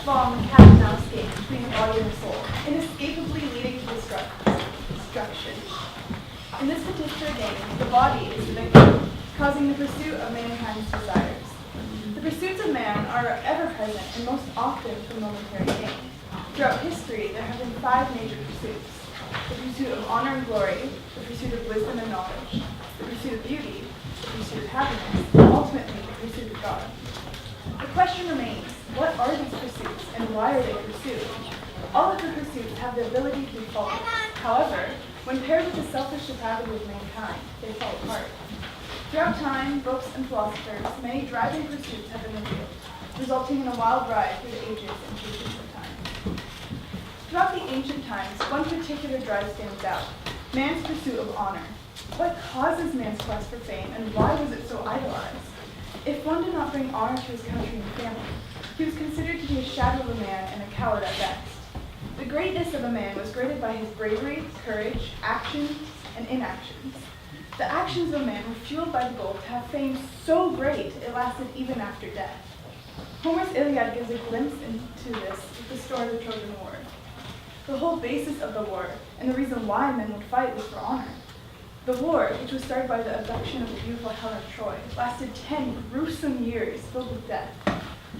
long cat-and-mouse game between the body and the soul, inescapably leading to destruction. In this particular game, the body is the victim, causing the pursuit of mankind's desires. The pursuits of man are ever present and most often for momentary gain. Throughout history, there have been 5 major pursuits: the pursuit of honor and glory, the pursuit of wisdom and knowledge, the pursuit of beauty, the pursuit of happiness, and ultimately the pursuit of God. The question remains, what are these pursuits and why are they pursued? All of the pursuits have the ability to be faultless. However, when paired with the selfish depravity of mankind, they fall apart. Throughout time, books, and philosophers, many driving pursuits have been revealed, resulting in a wild ride through the ages and centuries of time. Throughout the ancient times, one particular drive stands out: man's pursuit of honor. What causes man's quest for fame, and why was it so idolized? If one did not bring honor to his country and family, he was considered to be a shadow of a man and a coward at best. The greatness of a man was graded by his bravery, courage, actions, and inactions. The actions of a man were fueled by the goal to have fame so great it lasted even after death. Homer's Iliad gives a glimpse into this with the story of the Trojan War. The whole basis of the war, and the reason why men would fight, was for honor. The war, which was started by the abduction of the beautiful Helen of Troy, lasted 10 gruesome years filled with death.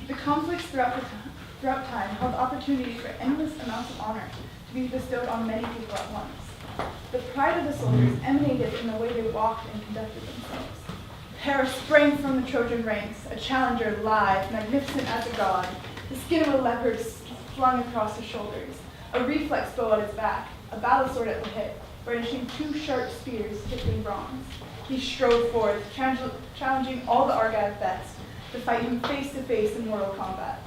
The conflicts throughout time held opportunities for endless amounts of honor to be bestowed on many people at once. The pride of the soldiers emanated in the way they walked and conducted themselves. Paris sprang from the Trojan ranks, a challenger lithe, magnificent as a god, the skin of a leopard flung across his shoulders, a reflex bow at his back, a battle sword at the hip, brandishing 2 sharp spears tipped in bronze. He strode forth, challenging all the Argive best to fight him face to face in mortal combat.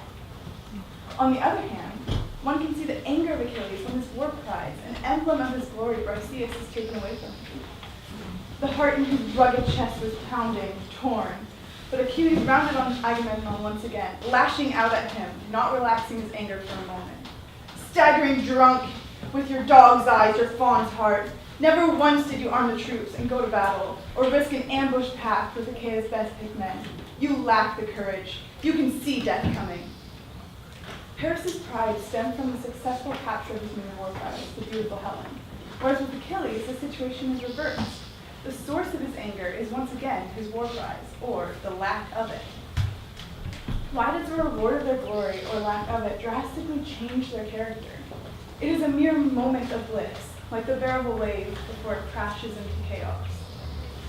On the other hand, one can see the anger of Achilles when his war prize, an emblem of his glory, Briseis, is taken away from him. The heart in his rugged chest was pounding, torn, but Achilles rounded on Agamemnon once again, lashing out at him, not relaxing his anger for a moment. Staggering drunk, with your dog's eyes, your fawn's heart, never once did you arm the troops and go to battle, or risk an ambushed path with Achaea's best picked men. You lack the courage. You can see death coming. Paris's pride stemmed from the successful capture of his new war prize, the beautiful Helen. Whereas with Achilles, the situation is reversed. The source of his anger is once again his war prize, or the lack of it. Why does the reward of their glory, or lack of it, drastically change their character? It is a mere moment of bliss, like the bearable wave before it crashes into chaos.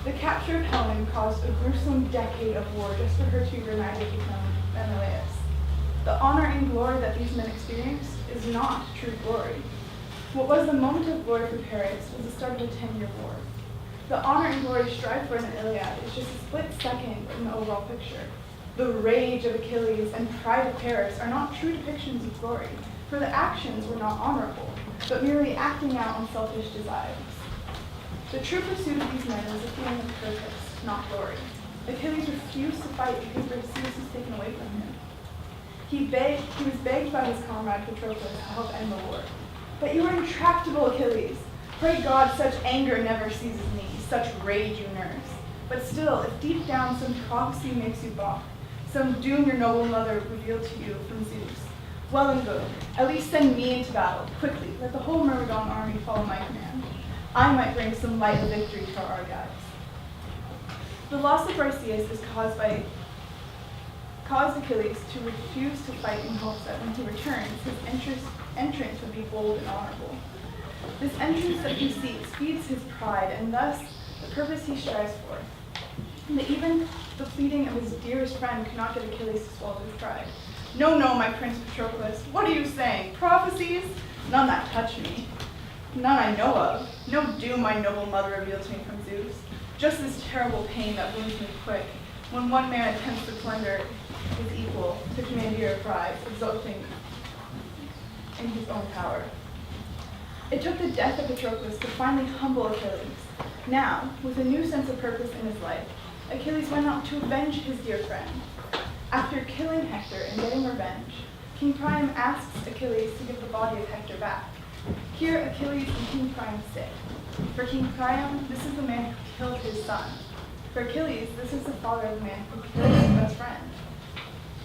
The capture of Helen caused a gruesome decade of war just for her to be reunited with Menelaus. The honor and glory that these men experienced is not true glory. What was the moment of glory for Paris was the start of a 10-year war. The honor and glory strived for in the Iliad is just a split second in the overall picture. The rage of Achilles and pride of Paris are not true depictions of glory, for the actions were not honorable, but merely acting out on selfish desires. The true pursuit of these men was a feeling of purpose, not glory. Achilles refused to fight because Briseis was taken away from him. He was begged by his comrade Patroclus to help end the war. But you are intractable, Achilles. Pray God such anger never seizes me, such rage you nurse. But still, if deep down some prophecy makes you balk, some doom your noble mother revealed to you from Zeus, well and good. At least send me into battle, quickly. Let the whole Myrmidon army follow my command. I might bring some light of victory to our Argives. The loss of Briseis is caused Achilles to refuse to fight in hopes that when he returns, his entrance would be bold and honorable. This entrance that he seeks feeds his pride, and thus the purpose he strives for. And even the pleading of his dearest friend could not get Achilles to swallow his pride. No, my Prince Patroclus, what are you saying? Prophecies? None that touch me. None I know of. No doom my noble mother revealed to me from Zeus. Just this terrible pain that wounds me quick, when one man attempts to plunder his equal, to commandeer a prize, exulting in his own power. It took the death of Patroclus to finally humble Achilles. Now, with a new sense of purpose in his life, Achilles went out to avenge his dear friend. After killing Hector and getting revenge, King Priam asks Achilles to give the body of Hector back. Here, Achilles and King Priam sit. For King Priam, this is the man who killed his son. For Achilles, this is the father of the man who killed his best friend.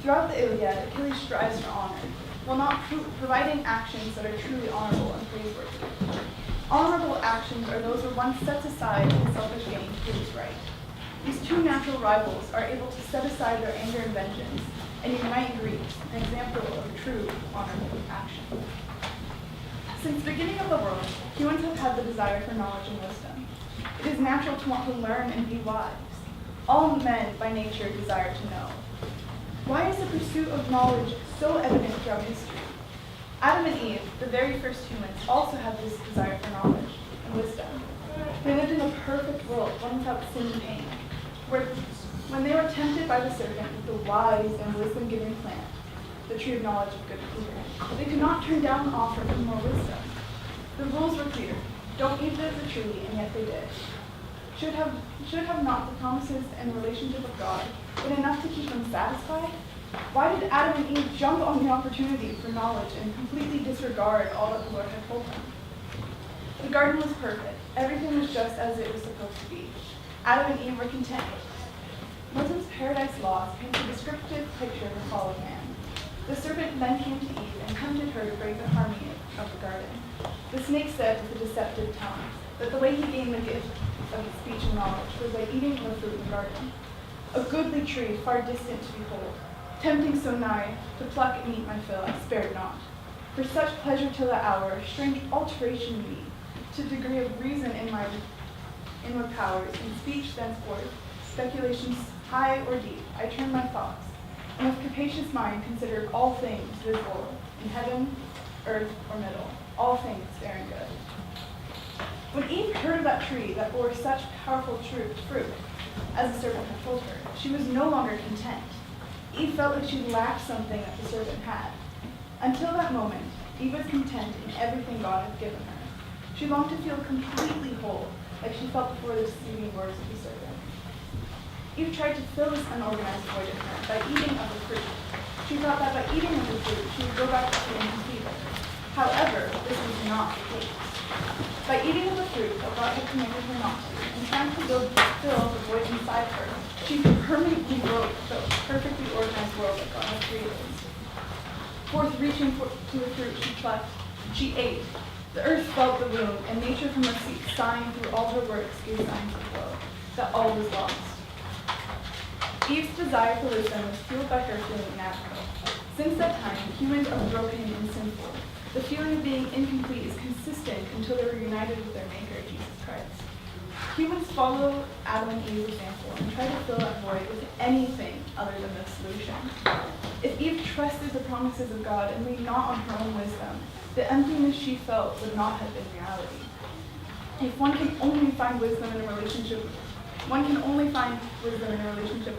Throughout the Iliad, Achilles strives for honor. while not providing actions that are truly honorable and praiseworthy. Honorable actions are those where one sets aside his selfish gain to do his right. These two natural rivals are able to set aside their anger and vengeance and unite in grief, an example of true honorable action. Since the beginning of the world, humans have had the desire for knowledge and wisdom. It is natural to want to learn and be wise. All men by nature desire to know. Why is the pursuit of knowledge so evident throughout history? Adam and Eve, the very first humans, also had this desire for knowledge and wisdom. They lived in a perfect world, one without sin and pain, where when they were tempted by the serpent with the wise and wisdom-giving plant, the tree of knowledge of good and evil, they could not turn down the offer for more wisdom. The rules were clear. Don't eat of the tree, and yet they did. Should have not the promises and the relationship of God been enough to keep them satisfied? Why did Adam and Eve jump on the opportunity for knowledge and completely disregard all that the Lord had told them? The garden was perfect. Everything was just as it was supposed to be. Adam and Eve were content. Moses' paradise lost paints a descriptive picture of the fall of man. The serpent then came to Eve and tempted her to break the harmony of the garden. The snake said with a deceptive tongue that the way he gained the gift of speech and knowledge was by eating the fruit in the garden. A goodly tree far distant to behold, tempting so nigh, to pluck and eat my fill, I spared not. For such pleasure till the hour, strange alteration in me, to degree of reason in my inward powers, in speech thenceforth, speculations high or deep, I turned my thoughts, and with capacious mind considered all things visible, in heaven, earth, or middle, all things fair and good. When Eve heard of that tree that bore such powerful fruit, as the serpent had told her, she was no longer content. Eve felt like she lacked something that the serpent had. Until that moment, Eve was content in everything God had given her. She longed to feel completely whole, like she felt before the deceiving words of the serpent. Eve tried to fill this unorganized void in her by eating of the fruit. She thought that by eating of the fruit, she would go back to feeling complete. However, this was not the case. By eating of the fruit that God had commanded her not to, and trying to fill the void inside her, she permanently broke the perfectly organized world that God had created. Forth reaching to the fruit she plucked, she ate. The earth felt the wound, and nature from her seat, sighing through all her works, gave signs of woe, that all was lost. Eve's desire for wisdom was fueled by her feeling inadequate. Since that time, humans are broken and sinful. The feeling of being incomplete is consistent until they were united with their Maker, Jesus Christ. Humans follow Adam and Eve's example and try to fill that void with anything other than the solution. If Eve trusted the promises of God and leaned not on her own wisdom, the emptiness she felt would not have been reality. If one can only find wisdom in a relationship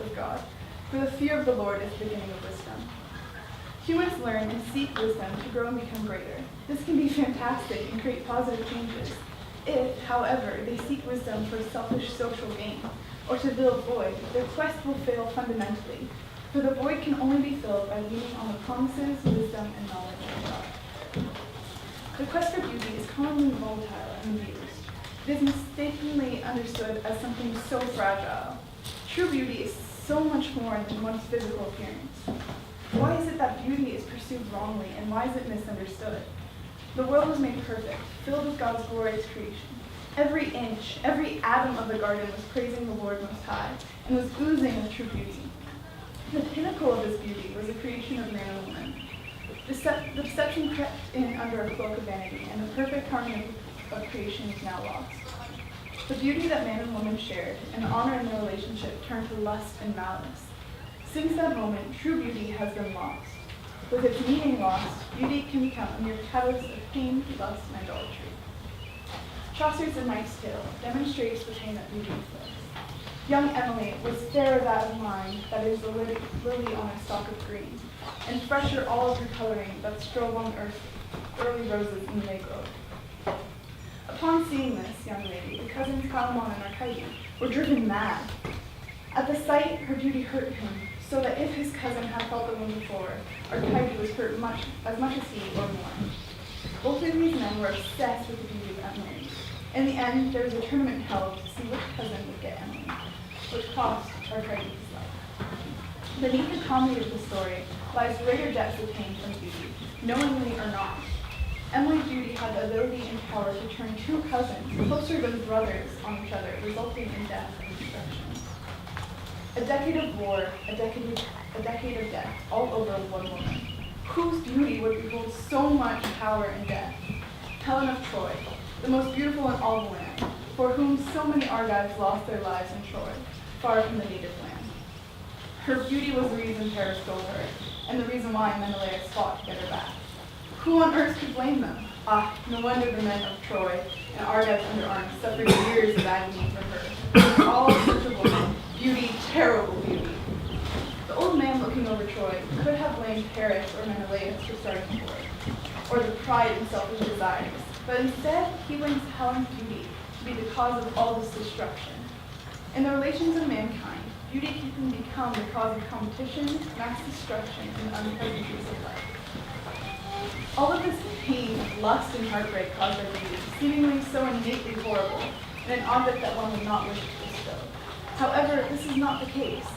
with God, for the fear of the Lord is the beginning of wisdom. Humans learn and seek wisdom to grow and become greater. This can be fantastic and create positive changes. If, however, they seek wisdom for selfish social gain or to fill a void, their quest will fail fundamentally, for the void can only be filled by leaning on the promises, wisdom, and knowledge of God. The quest for beauty is commonly volatile and abused. It is mistakenly understood as something so fragile. True beauty is so much more than one's physical appearance. Why is it that beauty is pursued wrongly, and why is it misunderstood? The world was made perfect, filled with God's glorious creation. Every inch, every atom of the garden was praising the Lord Most High, and was oozing with true beauty. The pinnacle of this beauty was the creation of man and woman. The deception crept in under a cloak of vanity, and the perfect harmony of creation is now lost. The beauty that man and woman shared, and the honor in their relationship, turned to lust and malice. Since that moment, true beauty has been lost. With its meaning lost, beauty can become a mere catalyst of pain, lust, and idolatry. Chaucer's The Knight's Tale demonstrates the pain that beauty inflicts. Young Emily was fairer that of mind, that is the lily on a stalk of green, and fresher all of her coloring that strove on earth early roses in May grove. Upon seeing this young lady, the cousins Palamon and Arcady were driven mad. At the sight, her beauty hurt him, so that if his cousin had felt the wound before, Arcady was hurt as much as he or more. Both of these men were obsessed with the beauty of Emily. In the end, there was a tournament held to see which cousin would get Emily, which cost Arcady's life. Beneath the comedy of the story lies greater depths of pain from beauty, knowingly or not. Emily's beauty had the ability and power to turn two cousins closer than brothers on each other, resulting in death and destruction. A decade of war, a decade of death, all over one woman. Whose beauty would behold so much power and death? Helen of Troy, the most beautiful in all the land, for whom so many Argives lost their lives in Troy, far from the native land. Her beauty was the reason Paris stole her, and the reason why Menelaus fought to get her back. Who on earth could blame them? Ah, no wonder the men of Troy and Argives under arms suffered years of agony for her. All such a woman, beauty, terrible beauty. The old man looking over Troy could have blamed Paris or Menelaus for starting the war, or the pride and selfish desires, but instead he blames Helen's beauty to be the cause of all this destruction. In the relations of mankind, beauty can become the cause of competition, mass destruction, and the unpleasantries of life. All of this pain, lust, and heartbreak caused by beauty, seemingly so innately horrible, and an object that one would not wish to bestow. However, this is not the case.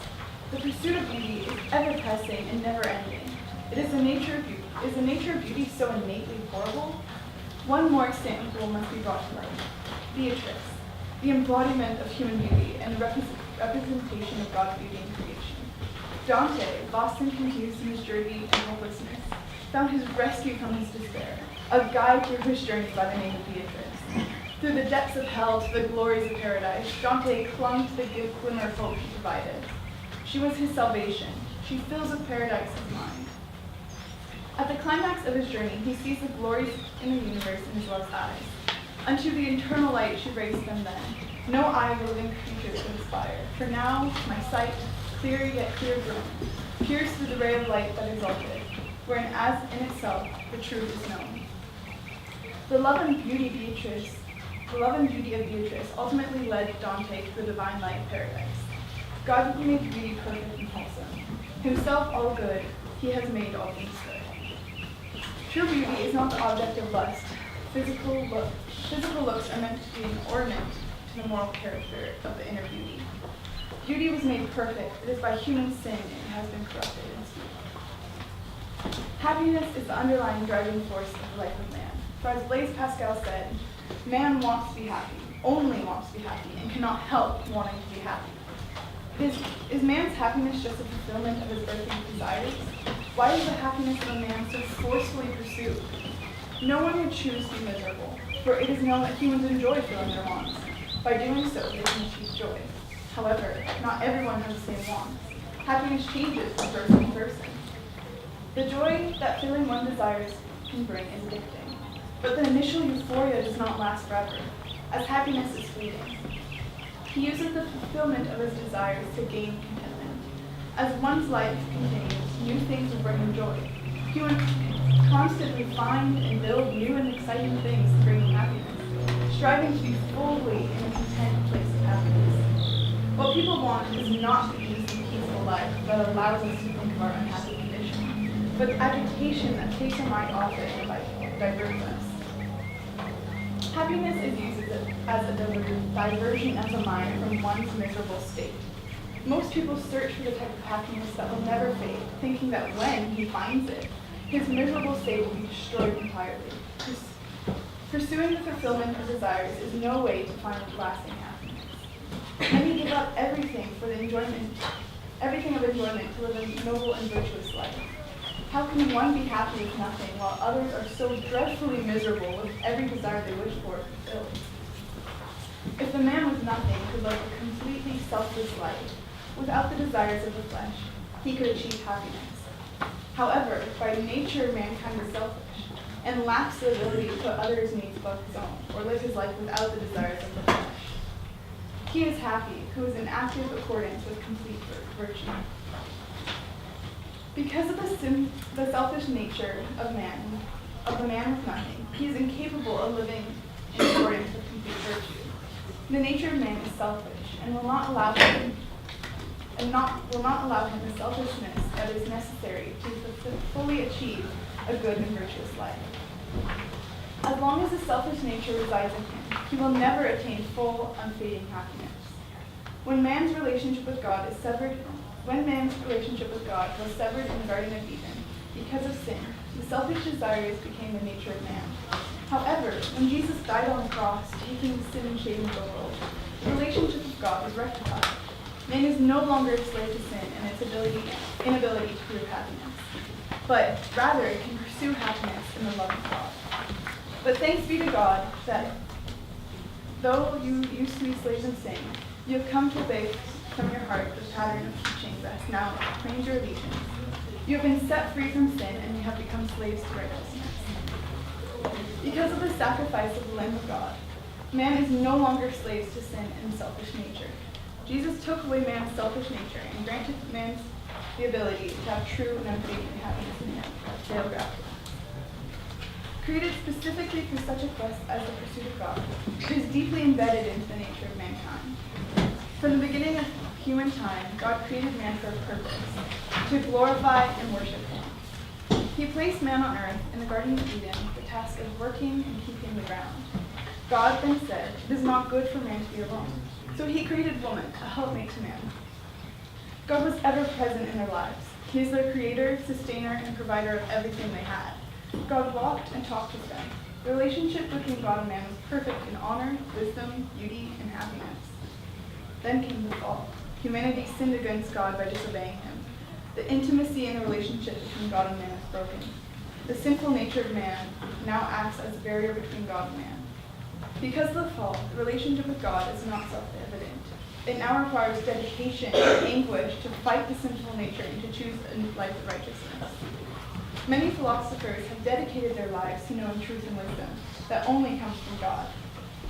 The pursuit of beauty is ever-pressing and never-ending. Is the nature of beauty so innately horrible? One more example must be brought to light. Beatrice, the embodiment of human beauty and the representation of God's beauty in creation. Dante, lost and confused in his journey and hopelessness, found his rescue from his despair, a guide through his journey by the name of Beatrice. Through the depths of hell to the glories of paradise, Dante clung to the glimmer of hope she provided. She was his salvation. She fills with paradise his mind. At the climax of his journey, he sees the glories in the universe in his love's eyes. Unto the eternal light she raised them then. No eye of living creatures could aspire. For now, my sight, clear yet clear grown, pierced through the ray of light that exalted, wherein as in itself the truth is known. The love and beauty of Beatrice ultimately led Dante to the divine light of paradise. God made beauty perfect and wholesome. Himself all good, he has made all things good. True beauty is not the object of lust. Physical looks are meant to be an ornament to the moral character of the inner beauty. Beauty was made perfect. It is by human sin it has been corrupted and skewed. Happiness is the underlying driving force of the life of man. For as Blaise Pascal said, man wants to be happy, only wants to be happy, and cannot help wanting to be happy. Is man's happiness just a fulfillment of his earthly desires? Why is the happiness of a man so forcefully pursued? No one would choose to be miserable, for it is known that humans enjoy feeling their wants. By doing so, they can achieve joy. However, not everyone has the same wants. Happiness changes from person to person. The joy that feeling one desires can bring is addicting, but the initial euphoria does not last forever, as happiness is fleeting. He uses the fulfillment of his desires to gain contentment. As one's life continues, new things will bring him joy. He would constantly find and build new and exciting things to bring him happiness, striving to be fully in a content place of happiness. What people want is not the easy, peaceful life that allows us to think of our unhappy condition, but agitation that takes our mind off it and diverts us. Happiness is used as a diversion of the mind from one's miserable state. Most people search for the type of happiness that will never fade, thinking that when he finds it, his miserable state will be destroyed entirely. Pursuing the fulfillment of desires is no way to find lasting happiness. Many give up everything of enjoyment to live a noble and virtuous life. How can one be happy with nothing while others are so dreadfully miserable with every desire they wish for fulfilled? If the man with nothing could live a completely selfless life, without the desires of the flesh, he could achieve happiness. However, by nature mankind is selfish, and lacks the ability to put others' needs above his own, or live his life without the desires of the flesh. He is happy who is in active accordance with complete virtue. Because of the selfish nature of the man with nothing, he is incapable of living in accordance with complete virtue. The nature of man is selfish and will not allow him the selfishness that is necessary to fully achieve a good and virtuous life. As long as the selfish nature resides in him, he will never attain full, unfading happiness. When man's relationship with God is severed When man's relationship with God was severed in the Garden of Eden because of sin, the selfish desires became the nature of man. However, when Jesus died on the cross, taking the sin and shame of the world, the relationship with God was rectified. Man is no longer a slave to sin and its inability to prove happiness, but rather it can pursue happiness in the love of God. But thanks be to God that though you used to be slaves in sin, you have come to obey from your heart the pattern of teaching that has now claimed your allegiance. You have been set free from sin and you have become slaves to righteousness. Because of the sacrifice of the Lamb of God, man is no longer slaves to sin and selfish nature. Jesus took away man's selfish nature and granted man the ability to have true and unfading happiness in him, thereafter. Created specifically for such a quest as the pursuit of God, it is deeply embedded into the nature of mankind. From the beginning of human time, God created man for a purpose, to glorify and worship him. He placed man on earth in the Garden of Eden with the task of working and keeping the ground. God then said, "It is not good for man to be alone." So he created woman, a helpmate to man. God was ever present in their lives. He is their creator, sustainer, and provider of everything they had. God walked and talked with them. The relationship between God and man was perfect in honor, wisdom, beauty, and happiness. Then came the fall. Humanity sinned against God by disobeying him. The intimacy in the relationship between God and man is broken. The sinful nature of man now acts as a barrier between God and man. Because of the fall, the relationship with God is not self-evident. It now requires dedication and anguish to fight the sinful nature and to choose a life of righteousness. Many philosophers have dedicated their lives to knowing truth and wisdom that only comes from God,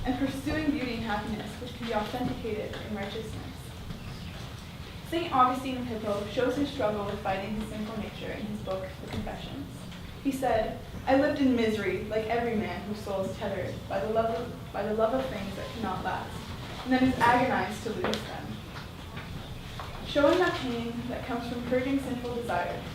and pursuing beauty and happiness which can be authenticated in righteousness. St. Augustine of Hippo shows his struggle with fighting his sinful nature in his book, The Confessions. He said, "I lived in misery like every man whose soul is tethered by the love of things that cannot last, and then is agonized to lose them." Showing the pain that comes from purging sinful desires.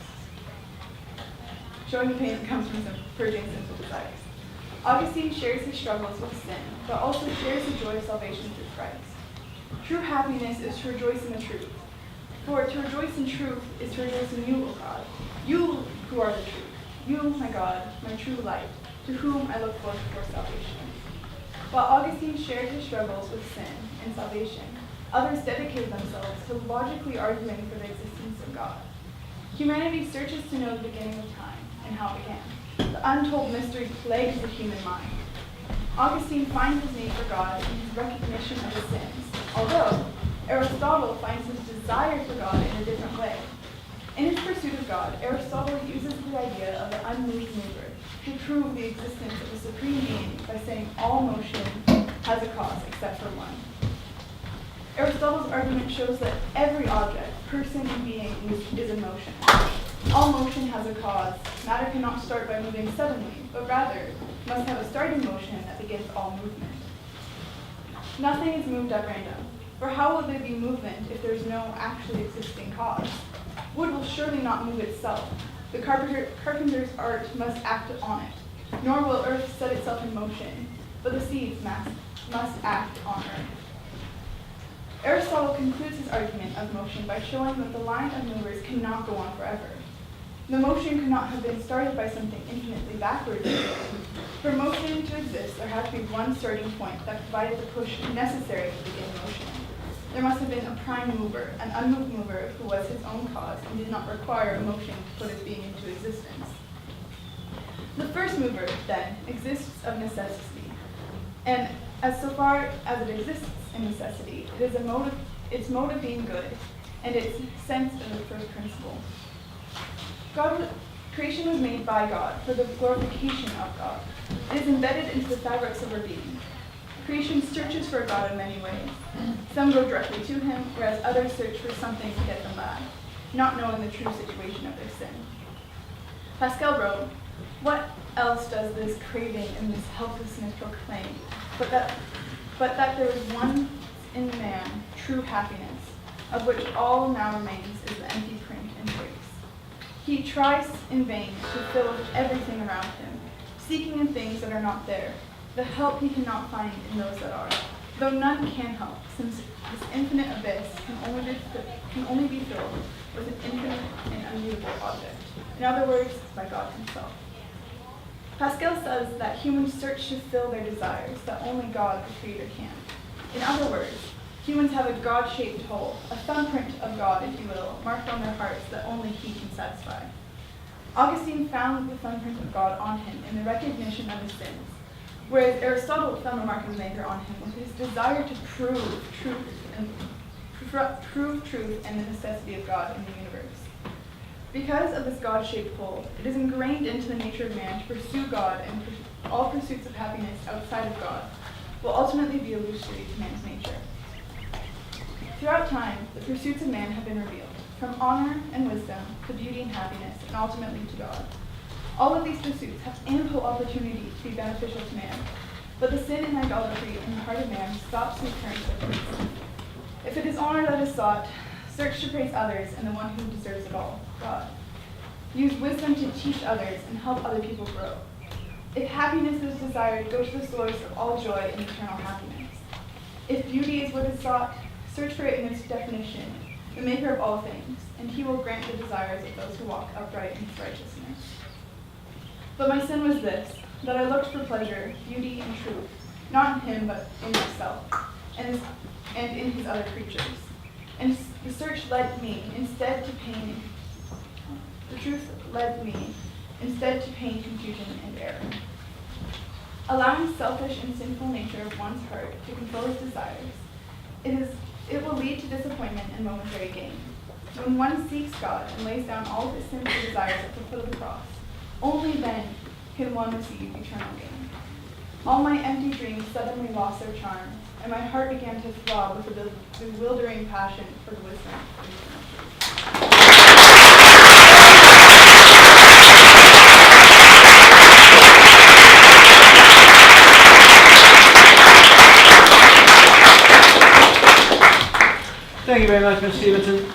Augustine shares his struggles with sin, but also shares the joy of salvation through Christ. True happiness is to rejoice in the truth. For to rejoice in truth is to rejoice in you, O God, you who are the truth, you, my God, my true light, to whom I look forward for salvation. While Augustine shared his struggles with sin and salvation, others dedicated themselves to logically arguing for the existence of God. Humanity searches to know the beginning of time and how it began. The untold mystery plagues the human mind. Augustine finds his need for God in his recognition of his sins, although Aristotle finds his desire for God in a different way. In his pursuit of God, Aristotle uses the idea of the unmoved mover to prove the existence of a supreme being by saying all motion has a cause except for one. Aristotle's argument shows that every object, person, and being is in motion. All motion has a cause. Matter cannot start by moving suddenly, but rather must have a starting motion that begins all movement. Nothing is moved at random, for how will there be movement if there is no actually existing cause? Wood will surely not move itself. The carpenter's art must act on it, nor will earth set itself in motion, but the seeds must act on earth. Aristotle concludes his argument of motion by showing that the line of movers cannot go on forever. The motion could not have been started by something infinitely backwards. For motion to exist, there had to be one starting point that provided the push necessary to begin motion. There must have been a prime mover, an unmoved mover who was his own cause and did not require a motion to put his being into existence. The first mover, then, exists of necessity, and as so far as it exists in necessity, it is its mode of being good, and its sense of the first principle. Creation was made by God for the glorification of God. It is embedded into the fabrics of our being. Creation searches for God in many ways. Some go directly to him, whereas others search for something to get them back, not knowing the true situation of their sin. Pascal wrote, "What else does this craving and this helplessness proclaim, but that there is one in man true happiness, of which all now remains is the empty print and trace. He tries in vain to fill everything around him, seeking in things that are not there, the help he cannot find in those that are. though none can help, since this infinite abyss can only be filled with an infinite and unmutable object. In other words, by God himself. Pascal says that humans search to fill their desires that only God, the Creator, can. In other words, humans have a God-shaped hole, a thumbprint of God, if you will, marked on their hearts that only he can satisfy. Augustine found the thumbprint of God on him in the recognition of his sins, whereas Aristotle found the mark of the Maker on him with his desire to prove truth and the necessity of God in the universe. Because of this God-shaped hole, it is ingrained into the nature of man to pursue God, and all pursuits of happiness outside of God will ultimately be illusory to man's nature. Throughout time, the pursuits of man have been revealed, from honor and wisdom to beauty and happiness, and ultimately to God. All of these pursuits have ample opportunity to be beneficial to man, but the sin and idolatry in the heart of man stops the occurrence of this. If it is honor that is sought, search to praise others and the one who deserves it all, God. Use wisdom to teach others and help other people grow. If happiness is desired, go to the source of all joy and eternal happiness. If beauty is what is sought, search for it in its definition, the maker of all things, and he will grant the desires of those who walk upright in his righteousness. But my sin was this, that I looked for pleasure, beauty, and truth, not in him, but in myself, and in his other creatures. And the search led me instead to pain. The truth led me instead to pain, confusion, and error. Allowing selfish and sinful nature of one's heart to control his desires, it will lead to disappointment and momentary gain. When one seeks God and lays down all of his sinful desires at the foot of the cross, only then can one receive eternal gain. All my empty dreams suddenly lost their charm, and my heart began to throb with a bewildering passion for the wisdom of eternal truth. Thank you very much, Mr. Stephenson.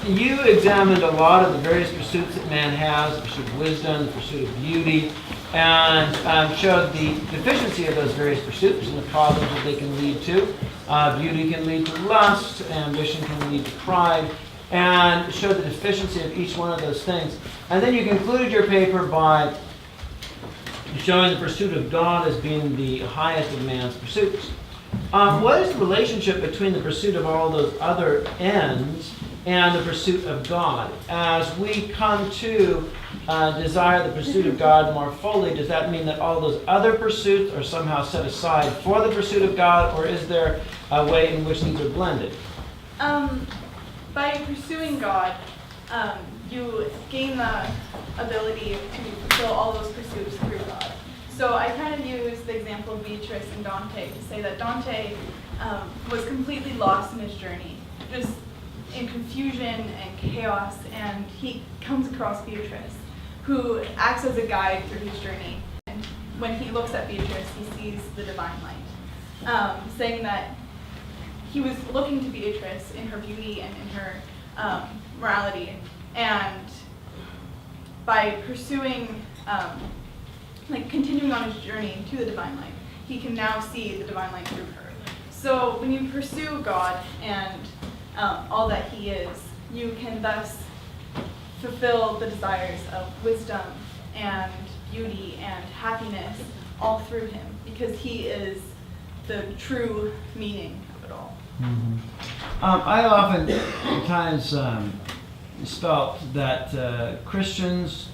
You examined a lot of the various pursuits that man has, the pursuit of wisdom, the pursuit of beauty, and showed the deficiency of those various pursuits and the problems that they can lead to. Beauty can lead to lust, ambition can lead to pride, and showed the deficiency of each one of those things. And then you concluded your paper by showing the pursuit of God as being the highest of man's pursuits. What is the relationship between the pursuit of all those other ends and the pursuit of God? As we come to desire the pursuit of God more fully, does that mean that all those other pursuits are somehow set aside for the pursuit of God, or is there a way in which these are blended? By pursuing God, you gain the ability to fulfill all those pursuits through God. So I kind of use the example of Beatrice and Dante to say that Dante was completely lost in his journey, just in confusion and chaos, and he comes across Beatrice, who acts as a guide through his journey. And when he looks at Beatrice, he sees the divine light, saying that he was looking to Beatrice in her beauty and in her morality, and by pursuing continuing on his journey to the divine light, he can now see the divine light through her. So when you pursue God and all that he is, you can thus fulfill the desires of wisdom and beauty and happiness all through him, because he is the true meaning of it all. Mm-hmm. I oftentimes felt that Christians,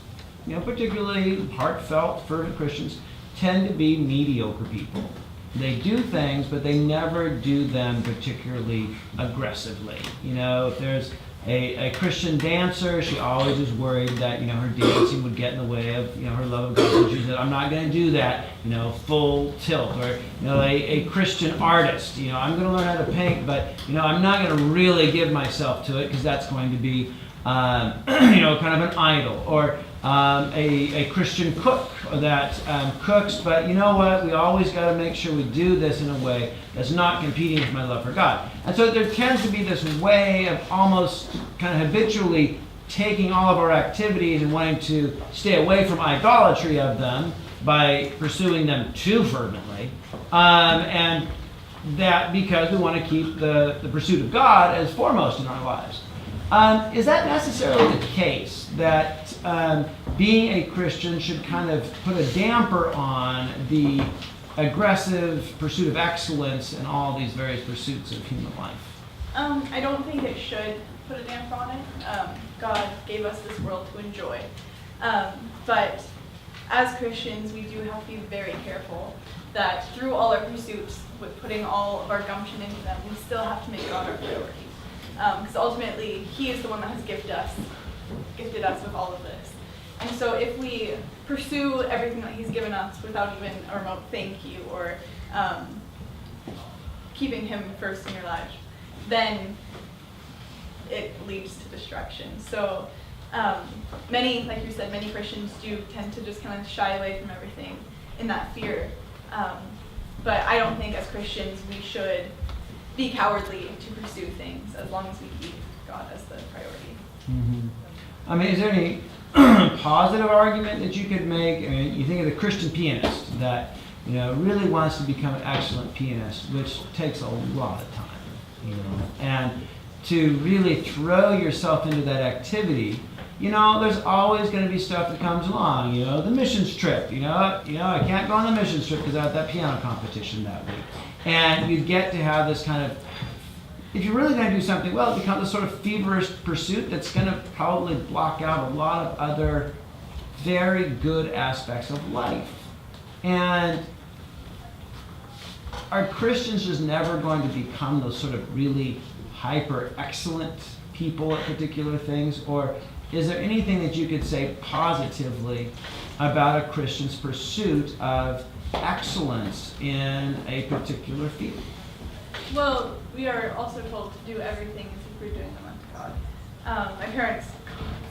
particularly heartfelt, fervent Christians, tend to be mediocre people. They do things, but they never do them particularly aggressively. If there's a Christian dancer, she always is worried that, her dancing would get in the way of, her love of God. So she said, I'm not going to do that, full tilt. Or, a Christian artist, I'm going to learn how to paint, but, I'm not going to really give myself to it because that's going to be, kind of an idol. Or a Christian cook that cooks, but you know what? We always got to make sure we do this in a way that's not competing with my love for God. And so there tends to be this way of almost kind of habitually taking all of our activities and wanting to stay away from idolatry of them by pursuing them too fervently. And that because we want to keep the pursuit of God as foremost in our lives. Is that necessarily the case, that being a Christian should kind of put a damper on the aggressive pursuit of excellence and all these various pursuits of human life? I don't think it should put a damper on it. God gave us this world to enjoy. But as Christians, we do have to be very careful that through all our pursuits, with putting all of our gumption into them, we still have to make God our priority. Because ultimately, He is the one that has gifted us with all of this. And so if we pursue everything that He's given us without even a remote thank you or keeping Him first in your life, then it leads to destruction. So many, like you said, many Christians do tend to just kind of shy away from everything in that fear. But I don't think as Christians we should be cowardly to pursue things as long as we keep God as the priority. Mm-hmm. I mean, is there any positive argument that you could make? I mean, you think of the Christian pianist that really wants to become an excellent pianist, which takes a lot of time, and to really throw yourself into that activity. There's always going to be stuff that comes along. The missions trip. I can't go on the missions trip because I have that piano competition that week. And you get to have this kind of, if you're really going to do something well, it becomes a sort of feverish pursuit that's going to probably block out a lot of other very good aspects of life. And are Christians just never going to become those sort of really hyper excellent people at particular things? Or is there anything that you could say positively about a Christian's pursuit of excellence in a particular field? Well, we are also told to do everything as if we're doing them unto God. My parents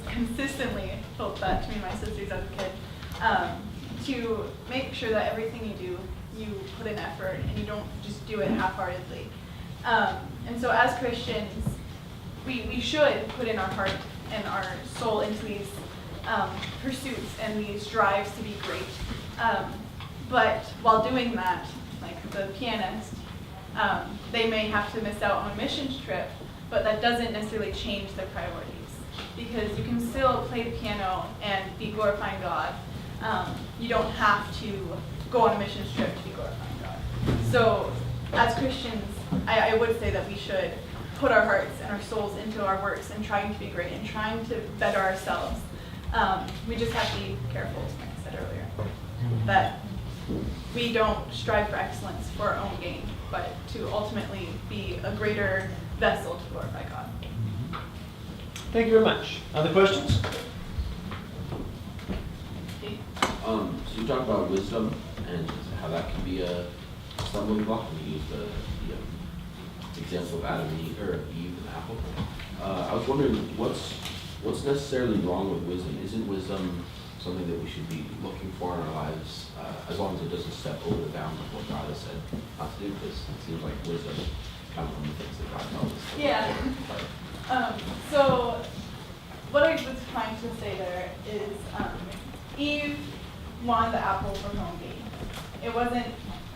consistently told that to me and my sisters as a kid, to make sure that everything you do, you put in effort and you don't just do it half-heartedly. And so as Christians, we should put in our heart and our soul into these pursuits and these drives to be great. But while doing that, like the pianist, they may have to miss out on a missions trip, but that doesn't necessarily change their priorities, because you can still play the piano and be glorifying God. You don't have to go on a missions trip to be glorifying God. So as Christians, I would say that we should put our hearts and our souls into our works and trying to be great and trying to better ourselves. We just have to be careful, like I said earlier, that we don't strive for excellence for our own gain, but to ultimately be a greater vessel to glorify God. Thank you very much. Other questions? So you talk about wisdom and how that can be a stumbling block, and you use the example of Adam and Eve, or Eve and Apple. I was wondering what's necessarily wrong with wisdom? Isn't wisdom something that we should be looking for in our lives, as long as it doesn't step over the bounds of what God has said not to do? Because it seems like wisdom comes from the things that God tells us. Yeah. So what I was trying to say there is Eve wanted the apple for her own gain. It wasn't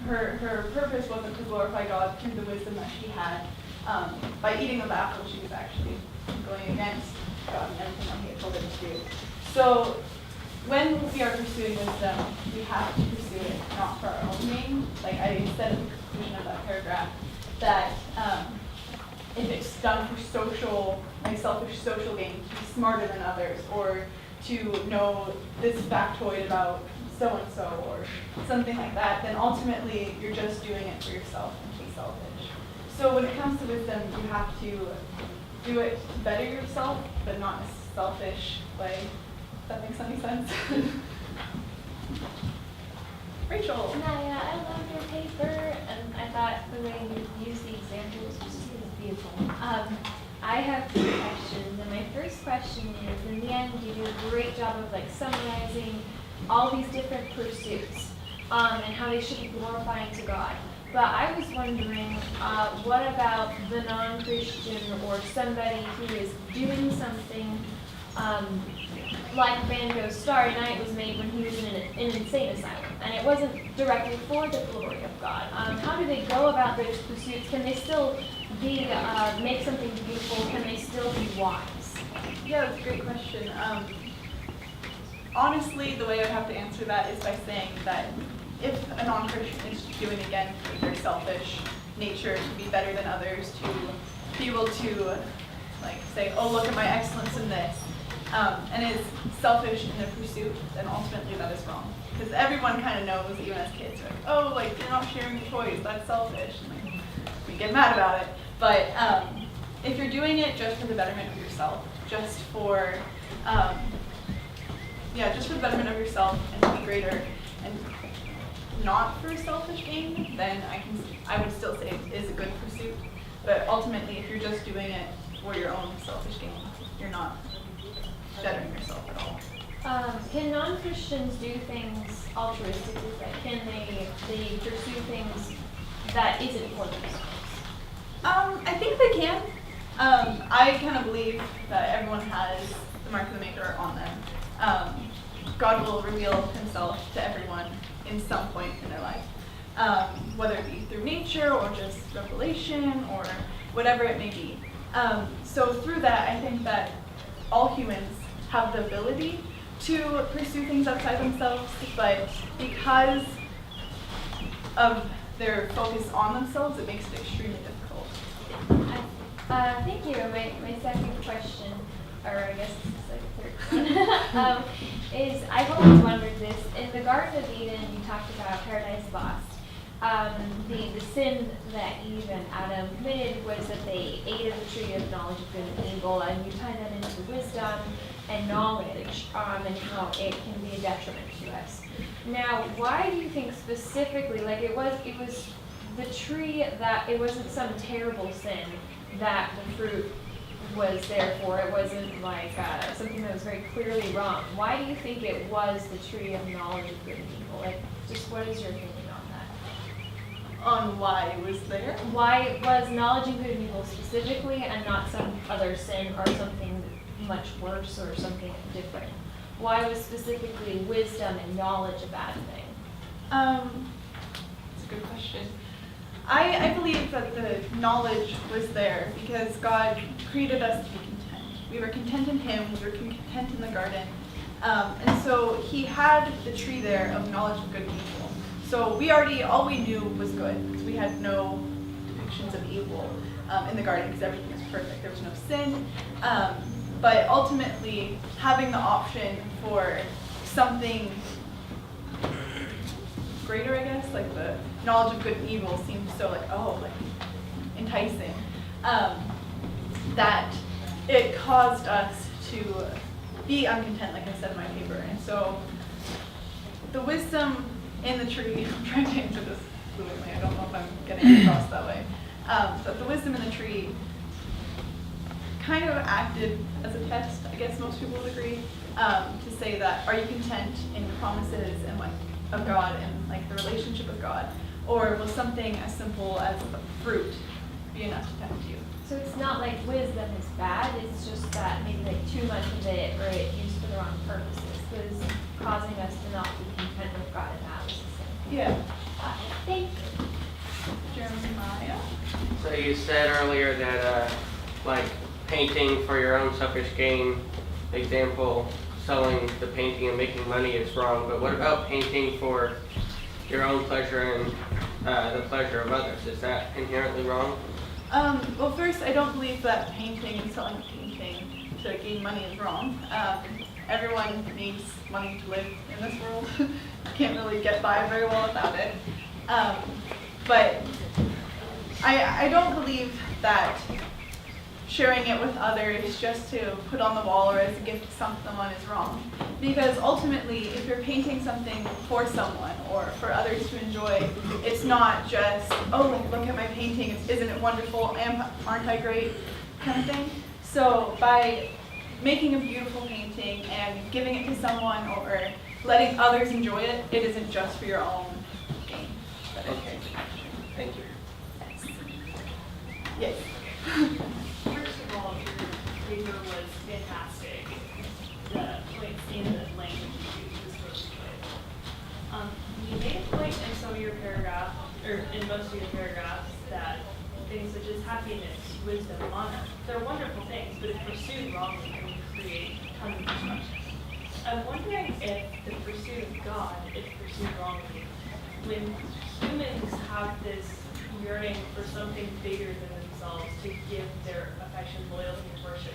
her purpose wasn't to glorify God through the wisdom that she had. By eating of the apple, she was actually going against God and everything that He had told her to do. So when we are pursuing wisdom, we have to pursue it not for our own gain. Like I said at the conclusion of that paragraph, that if it's done for selfish social gain, to be smarter than others, or to know this factoid about so-and-so, or something like that, then ultimately you're just doing it for yourself and to be selfish. So when it comes to wisdom, you have to do it to better yourself, but not in a selfish way. If that makes any sense? Rachel. Niah, I loved your paper, and I thought the way you used the examples was beautiful. I have two questions, and my first question is, in the end, you do a great job of summarizing all these different pursuits and how they should be glorifying to God. But I was wondering, what about the non-Christian or somebody who is doing something like Van Gogh's Starry Night was made when he was in an an insane asylum, and it wasn't directly for the glory of God. How do they go about those pursuits? Can they still be make something beautiful? Can they still be wise? Yeah, that's a great question. Honestly, the way I'd have to answer that is by saying that if a non-Christian is doing again with their selfish nature to be better than others, to be able to like say, oh, look at my excellence in this, and is selfish in their pursuit, then ultimately that is wrong. Because everyone kind of knows, even as kids, like, oh, like you're not sharing your toys, that's selfish. And, like, we get mad about it. But if you're doing it just for the betterment of yourself, just for just for the betterment of yourself and to be greater, and not for selfish gain, then I would still say it is a good pursuit. But ultimately, if you're just doing it for your own selfish gain, you're not bettering yourself at all. Can non-Christians do things altruistically? Like, can they pursue things that isn't for themselves? I think they can. I kind of believe that everyone has the mark of the maker on them. God will reveal himself to everyone in some point in their life, whether it be through nature or just revelation or whatever it may be. So through that, I think that all humans have the ability to pursue things outside themselves, but because of their focus on themselves, it makes it extremely difficult. Thank you. My second question, or I guess this is like a third one, is I've always wondered this. In the Garden of Eden, you talked about Paradise Lost. The sin that Eve and Adam committed was that they ate of the tree of knowledge of good and evil, and you tie that into wisdom and knowledge, and how it can be a detriment to us. Now, why do you think specifically, like it was the tree that it wasn't some terrible sin that the fruit was there for? It wasn't like something that was very clearly wrong. Why do you think it was the tree of knowledge of good and evil? Like, just what is your opinion on that? On why it was there? Why was knowledge of good and evil specifically and not some other sin or something much worse or something different? Why was specifically wisdom and knowledge a bad thing? That's a good question. I believe that the knowledge was there because God created us to be content. We were content in Him, we were content in the garden. And so He had the tree there of knowledge of good and evil. So all we knew was good, because we had no depictions of evil in the garden because everything was perfect. There was no sin. But ultimately, having the option for something greater, I guess, like the knowledge of good and evil seemed so enticing, that it caused us to be uncontent, like I said in my paper. And so the wisdom in the tree, I'm trying to answer this fluently, I don't know if I'm getting across that way, but the wisdom in the tree kind of acted as a test, I guess most people would agree, to say that, are you content in the promises and of God and the relationship with God, or will something as simple as a fruit be enough to tempt you? So it's not like wisdom is bad, it's just that maybe too much of it or it used for the wrong purposes was causing us to not be content with God, and that was the sin. Yeah. Thank you. Jeremiah? So you said earlier that painting for your own selfish gain, example, selling the painting and making money is wrong, but what about painting for your own pleasure and the pleasure of others? Is that inherently wrong? Well, first, I don't believe that painting and selling a painting to gain money is wrong. Everyone needs money to live in this world. Can't really get by very well without it. But I don't believe that sharing it with others just to put on the wall or as a gift to someone is wrong. Because ultimately, if you're painting something for someone or for others to enjoy, it's not just, oh, look at my painting, isn't it wonderful, aren't I great, kind of thing. So by making a beautiful painting and giving it to someone or letting others enjoy it, it isn't just for your own gain. Okay. Thank you. Yes. First of all, your paper was fantastic. The scene and the language you used was really good. paragraph, or in most of your paragraphs, that things such as happiness, wisdom, honor, they're wonderful things, but if pursued wrongly, can create tons of destruction. I'm wondering if the pursuit of God, if pursued wrongly, when humans have this yearning for something bigger than themselves to give their affection, loyalty, and worship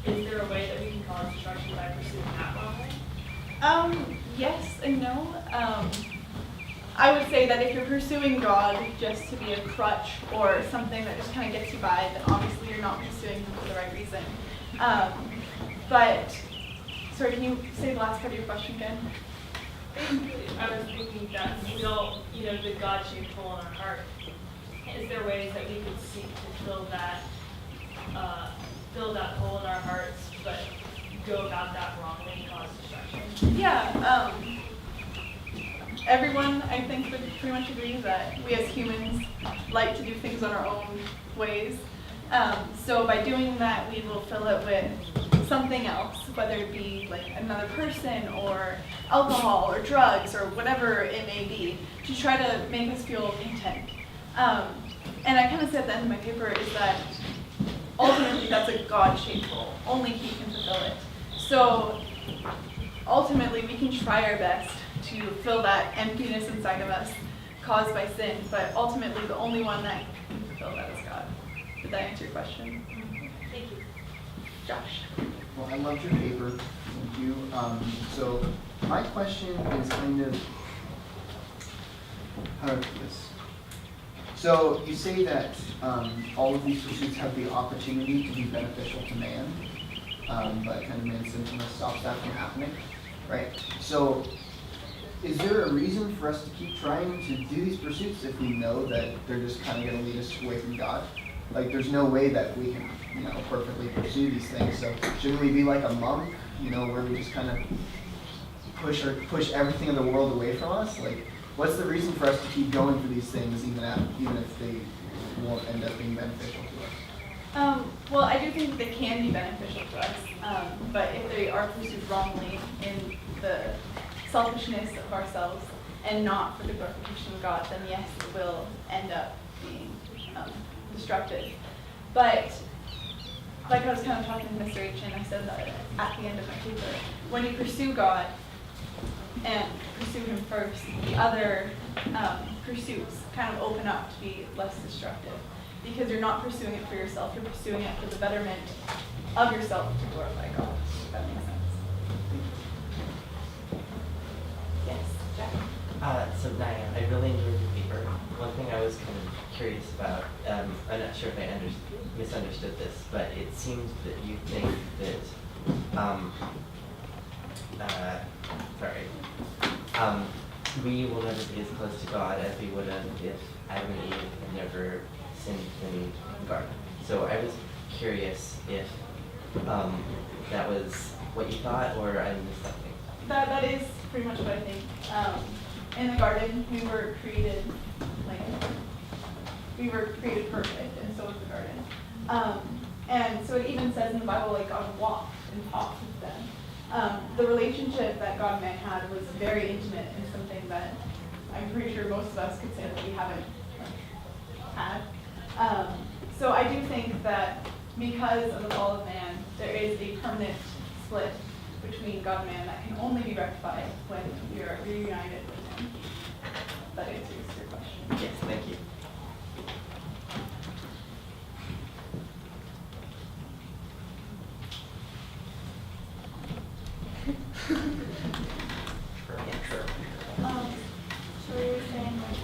to, is there a way that we can cause destruction by pursuing that wrongly? Yes and no. I would say that if you're pursuing God just to be a crutch or something that just kind of gets you by, then obviously you're not pursuing Him for the right reason. But, sorry, can you say the last part of your question again? Basically, I was thinking that we all, the God-shaped hole in our heart. Is there ways that we could seek to fill that hole in our hearts, but go about that wrongly and cause destruction? Yeah, everyone, I think, would pretty much agree that we as humans like to do things on our own ways. So by doing that, we will fill it with something else, whether it be like another person or alcohol or drugs or whatever it may be, to try to make us feel content. And I kind of said at the end of my paper is that ultimately that's a God-shaped hole. Only He can fulfill it. So ultimately we can try our best to fill that emptiness inside of us caused by sin, but ultimately the only one that can fulfill that is God. Did that answer your question? Thank you. Josh. Well, I loved your paper. Thank you. So my question is kind of, how do I put this? So you say that all of these pursuits have the opportunity to be beneficial to man, but kind of man's sinfulness stops that from happening, right? So is there a reason for us to keep trying to do these pursuits if we know that they're just kind of going to lead us away from God? Like, there's no way that we can, perfectly pursue these things. So shouldn't we be like a monk, where we just kind of push everything in the world away from us? Like, what's the reason for us to keep going for these things, even if they won't end up being beneficial to us? Well, I do think they can be beneficial to us, but if they are pursued wrongly in the selfishness of ourselves and not for the glorification of God, then yes, it will end up being destructive. But like I was kind of talking to Mr. H, and I said that at the end of my paper, when you pursue God and pursue Him first, the other pursuits kind of open up to be less destructive, because you're not pursuing it for yourself, you're pursuing it for the betterment of yourself to glorify God, if that makes sense. Yes, Jack? So Niah, I really enjoyed your paper. One thing I was kind of curious about, I'm not sure if I misunderstood this, but it seems that you think that, we will never be as close to God as we would have if Adam and Eve had never sinned in the garden. So I was curious if that was what you thought, or I missed something. That is pretty much what I think. In the garden, we were created perfect, and so was the garden. And so it even says in the Bible, like, God walked and talked with them. The relationship that God and man had was very intimate and something that I'm pretty sure most of us could say that we haven't had. So I do think that because of the fall of man, there is a permanent split between God and man that can only be rectified when we are reunited with Him. That answers your question. Yes, thank you. So you were saying like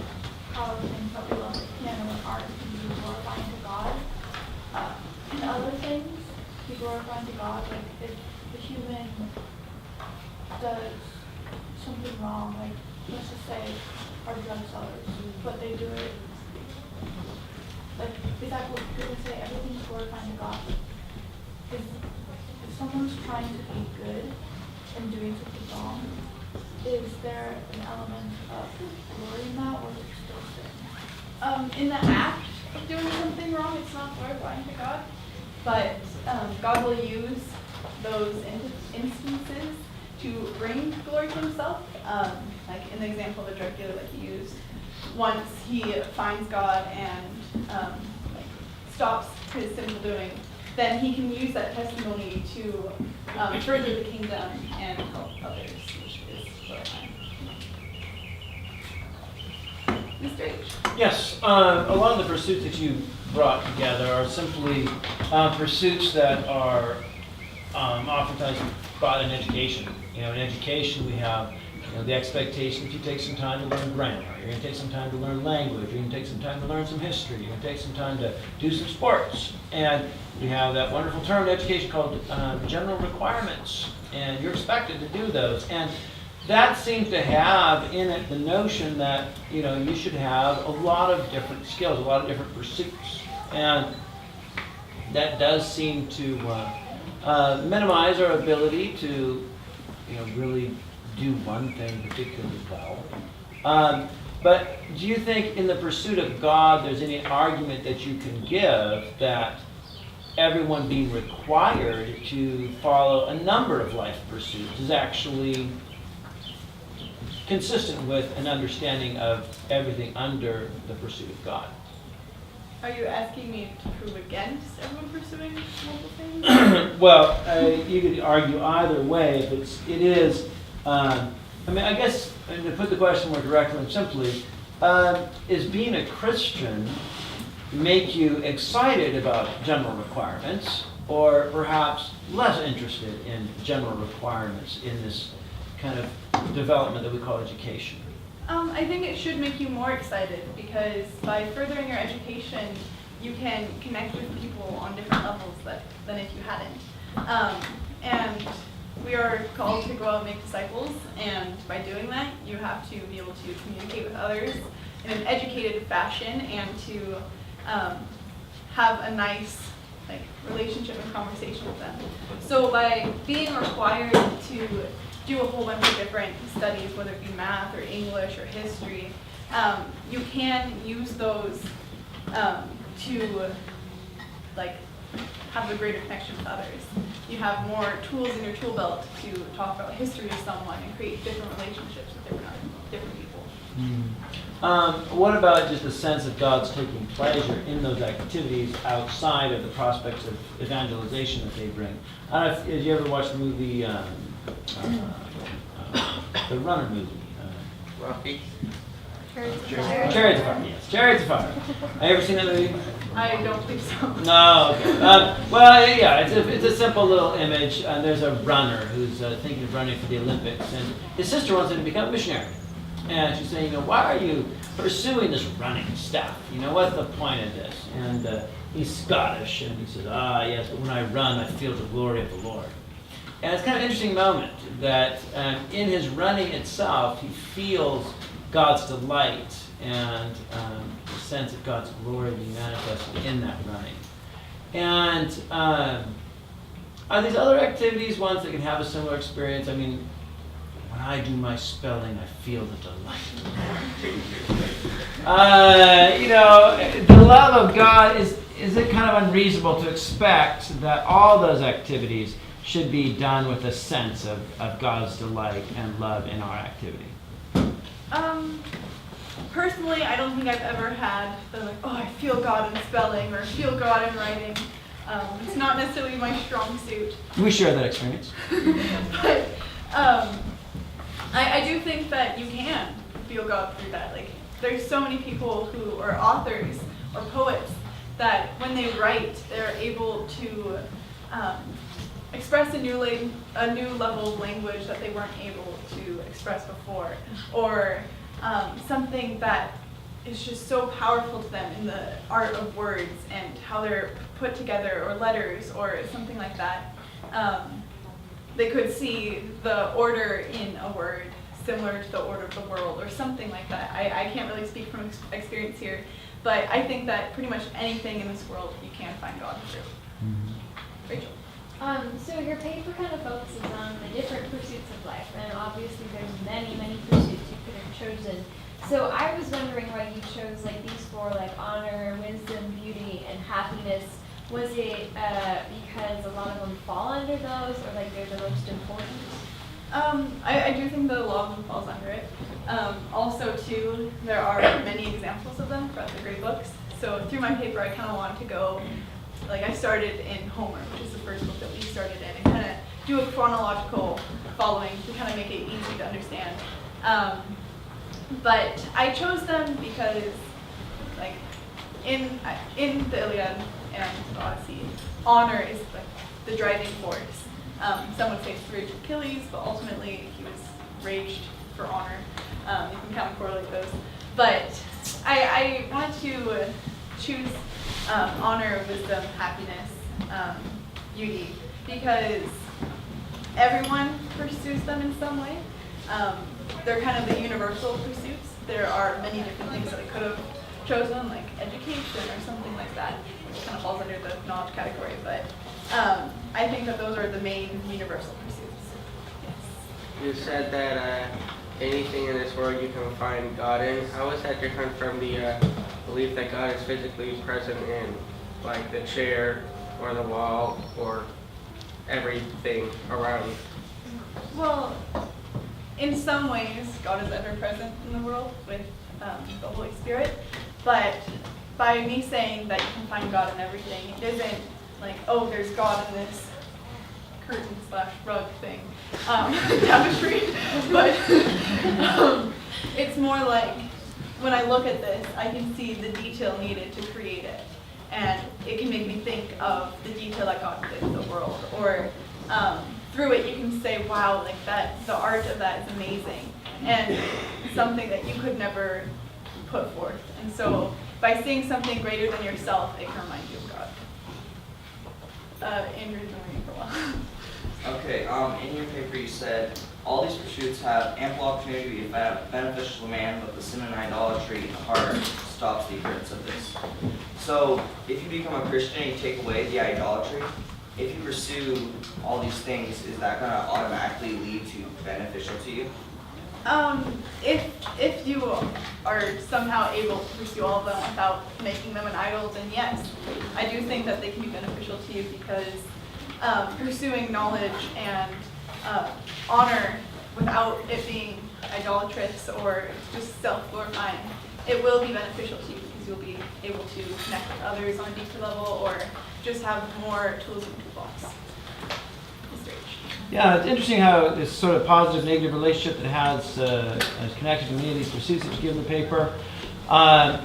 how things that we love, piano and art can be glorifying to God. And other things be glorifying to God, like if the human does something wrong, like let's just say are drug sellers, but they do it, like is that what you're going to say everything's glorifying to God? If someone's trying to be good and doing something wrong, is there an element of glory in that, or is it still sin? In the act of doing something wrong, it's not glorifying to God, but God will use those instances to bring glory to Himself. Like in the example of a drug dealer that He used, once he finds God and stops his sinful doing, then he can use that testimony to further the kingdom and help others, which is what I find. Mr. H. Yes, a lot of the pursuits that you brought together are simply pursuits that are oftentimes brought in education. In education we have the expectation that you take some time to learn grammar, you're going to take some time to learn language, you're going to take some time to learn some history, you're going to take some time to do some sports. And we have that wonderful term in education called general requirements, and you're expected to do those. And that seems to have in it the notion that you should have a lot of different skills, a lot of different pursuits, and that does seem to minimize our ability to really do one thing particularly well. But do you think in the pursuit of God there's any argument that you can give that everyone being required to follow a number of life pursuits is actually consistent with an understanding of everything under the pursuit of God? Are you asking me to prove against everyone pursuing multiple things? Well, you could argue either way. If it is, I guess, and to put the question more directly and simply, is being a Christian make you excited about general requirements, or perhaps less interested in general requirements in this kind of development that we call education? I think it should make you more excited, because by furthering your education, you can connect with people on different levels than if you hadn't. And we are called to go out and make disciples, and by doing that, you have to be able to communicate with others in an educated fashion and to have a nice relationship and conversation with them. So by being required to do a whole bunch of different studies, whether it be math or English or history, you can use those to have a greater connection with others. You have more tools in your tool belt to talk about history with someone and create different relationships with different people. What about just a sense of God's taking pleasure in those activities outside of the prospects of evangelization that they bring? I don't know if you ever watched the movie, the Runner movie. Rocky. Chariots of Fire, yes. Chariots of Fire. Have you ever seen that movie? I don't think so. No, okay. Well, yeah, it's a simple little image. There's a runner who's thinking of running for the Olympics, and his sister wants him to become a missionary. And she's saying, why are you pursuing this running stuff? What's the point of this? And he's Scottish, and he says, yes, but when I run, I feel the glory of the Lord. And it's kind of an interesting moment that in his running itself, he feels God's delight and the sense of God's glory being manifested in that running. And are these other activities ones that can have a similar experience? When I do my spelling, I feel the delight of the Lord. The love of God, is it kind of unreasonable to expect that all those activities should be done with a sense of God's delight and love in our activity? Personally, I don't think I've ever had the I feel God in spelling or feel God in writing. It's not necessarily my strong suit. We share that experience. But I do think that you can feel God through that. There's so many people who are authors or poets that when they write, they're able to express a new level of language that they weren't able to express before, or something that is just so powerful to them in the art of words and how they're put together, or letters, or something like that. They could see the order in a word similar to the order of the world, or something like that. I can't really speak from experience here, but I think that pretty much anything in this world you can find God through. Mm-hmm. Rachel. So your paper kind of focuses on the different pursuits of life, and obviously there's many, many pursuits you could have chosen. So I was wondering why you chose these four, honor, wisdom, beauty, and happiness. Was it because a lot of them fall under those, or they're the most important? I do think that a lot of them falls under it. Also, too, there are many examples of them throughout the great books. So through my paper, I kind of wanted to go, like I started in Homer, which is the first book that we started in, and kind of do a chronological following to kind of make it easy to understand. But I chose them because, like, in the Iliad and the Odyssey, honor is like the driving force. Some would say it's rage Achilles, but ultimately he was raged for honor. You can kind of correlate those. But I wanted to choose honor, wisdom, happiness, beauty, because everyone pursues them in some way. They're kind of the universal pursuits. There are many different things that I could have chosen, like education or something like that, which kind of falls under the knowledge category. But I think that those are the main universal pursuits. Yes. You said that anything in this world you can find God in. How is that different from the belief that God is physically present in, like the chair or the wall or everything around? Well, in some ways, God is ever present in the world with the Holy Spirit. But by me saying that you can find God in everything, it isn't like, oh, there's God in this curtain/rug thing, tapestry. But it's more like, when I look at this, I can see the detail needed to create it. And it can make me think of the detail that God did in the world. Or through it, you can say, wow, like that, the art of that is amazing. And something that you could never put forth. And so by seeing something greater than yourself, it can remind you of God. Andrew's been reading for a while. Okay, in your paper you said, all these pursuits have ample opportunity to be beneficial to man, but the sin and idolatry in the heart stops the appearance of this. So, if you become a Christian and you take away the idolatry, if you pursue all these things, is that going to automatically lead to beneficial to you? If you are somehow able to pursue all of them without making them an idol, then yes, I do think that they can be beneficial to you, because pursuing knowledge and honor without it being idolatrous or just self-glorifying, it will be beneficial to you, because you'll be able to connect with others on a deeper level or just have more tools in the toolbox. Yeah, it's interesting how this sort of positive negative relationship that has is connected to many of these pursuits that you give in the paper. On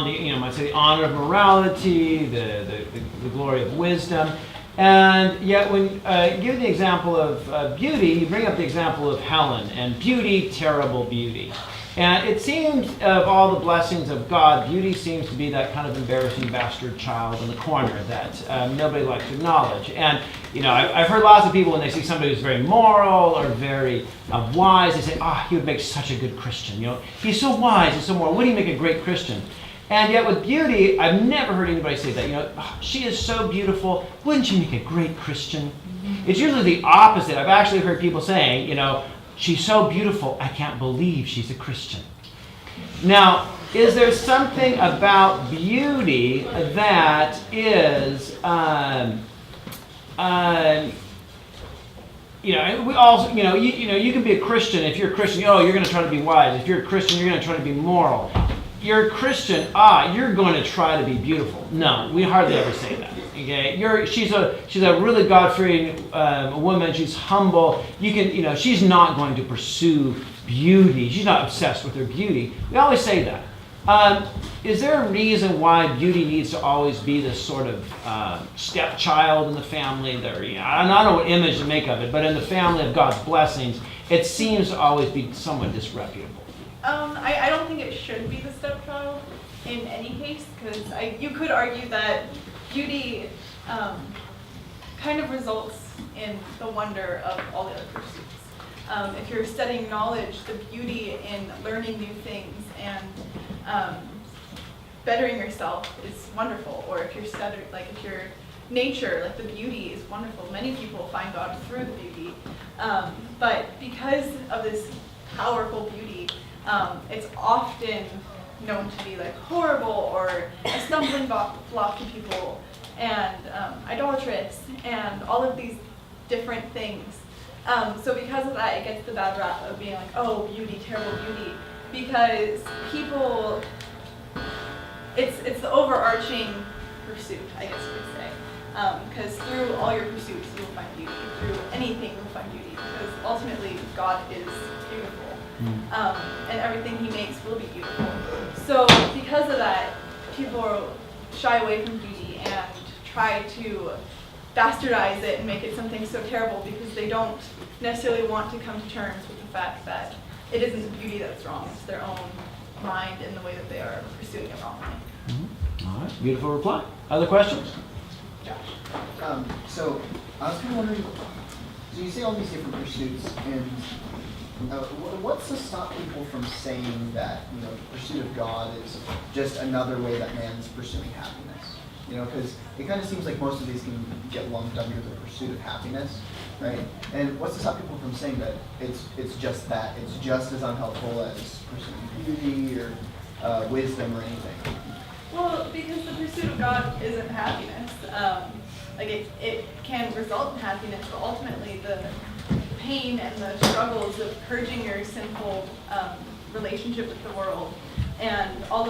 the, might say the honor of morality, the glory of wisdom. And yet when give the example of beauty, you bring up the example of Helen, and beauty, terrible beauty. And it seems, of all the blessings of God, beauty seems to be that kind of embarrassing bastard child in the corner that nobody likes to acknowledge. And, I've heard lots of people, when they see somebody who's very moral or very wise, they say, he would make such a good Christian. He's so wise, he's so moral. Wouldn't he make a great Christian? And yet with beauty, I've never heard anybody say that. She is so beautiful. Wouldn't she make a great Christian? It's usually the opposite. I've actually heard people saying, she's so beautiful, I can't believe she's a Christian. Now, is there something about beauty that is, we also, you can be a Christian. If you're a Christian, you're going to try to be wise. If you're a Christian, you're going to try to be moral. You're a Christian, you're going to try to be beautiful. No, we hardly ever say that. Okay, she's a really God-fearing woman. She's humble. She's not going to pursue beauty. She's not obsessed with her beauty. We always say that. Is there a reason why beauty needs to always be this sort of stepchild in the family? I don't know what image to make of it, but in the family of God's blessings, it seems to always be somewhat disreputable. I don't think it should be the stepchild in any case, because you could argue that beauty kind of results in the wonder of all the other pursuits. If you're studying knowledge, the beauty in learning new things and bettering yourself is wonderful. Or if you're if you're nature, the beauty is wonderful. Many people find God through the beauty, but because of this powerful beauty, it's often known to be horrible or a stumbling block to people, and idolatrous, and all of these different things. So because of that, it gets the bad rap of being like, oh, beauty, terrible beauty, because people, it's the overarching pursuit, I guess you could say. Because through all your pursuits, you will find beauty. Through anything, you will find beauty. Because ultimately, God is beautiful. And everything he makes will be beautiful. So because of that, people shy away from beauty and try to bastardize it and make it something so terrible because they don't necessarily want to come to terms with the fact that it isn't the beauty that's wrong, it's their own mind and the way that they are pursuing it wrongly. All right, beautiful reply. Other questions? So I was kind of wondering, so you say all these different pursuits, and what's to stop people from saying that, the pursuit of God is just another way that man's pursuing happiness? Because it kind of seems like most of these can get lumped under the pursuit of happiness, right? And what's to stop people from saying that it's just that, it's just as unhelpful as pursuing beauty or wisdom or anything? Well, because the pursuit of God isn't happiness. It can result in happiness, but ultimately the pain and the struggles of purging your sinful relationship with the world and all